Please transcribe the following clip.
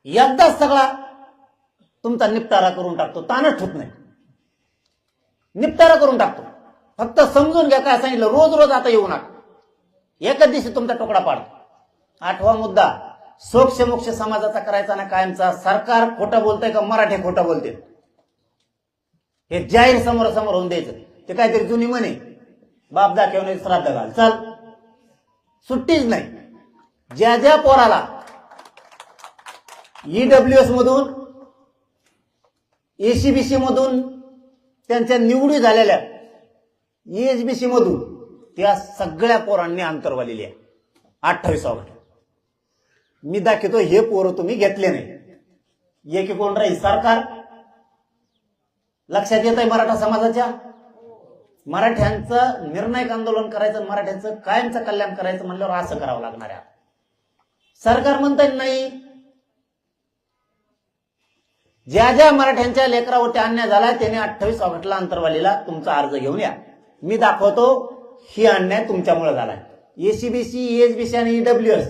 एकदाच सगळा तुमचा निपटारा करून टाकतो, ताणच ठेवत नाही, निपटारा करून टाकतो. फक्त समजून घ्या काय सांगितलं. रोज रोज आता येऊ नका, एकच दिवशी तुमचा तुकडा पाडतो. 8वा मुद्दा, सोक्ष मोक्ष समाजाचा करायचा ना कायमचा. सरकार खोटं बोलतंय का मराठे खोटं बोलते हे जाहीर समोर समोर होऊन द्यायचं. ते काहीतरी जुनी म्हणे, बाप दाखवणे श्राद्ध घाल, चल सुट्टीच नाही. ज्या ज्या पोराला ईडब्ल्यूएस मधून एसीबीसी मधून त्यांच्या निवडी झालेल्या ईएसबीसी मधून त्या सगळ्या पोरांनी अंतरवालेली आहे 28 ऑगस्ट. मी दाखवतो हे पोरं तुम्ही घेतले नाही. एक कोण राहील सरकार लक्षात येत आहे. मराठा समाजाच्या मराठ्यांचं निर्णायक आंदोलन करायचं, मराठ्यांचं कायमचं कल्याण करायचं म्हणल्यावर असं करावं लागणार आहे. सरकार म्हणतंय नाही, ज्या ज्या मराठ्यांच्या लेकरावरती अन्याय झाला त्याने 28 ऑगस्टला अंतरवालीला तुमचा अर्ज घेऊन या. मी दाखवतो ही अन्याय तुमच्यामुळे झालाय. एसीबीसी, ईएसबीसी आणि ईडब्ल्यूएस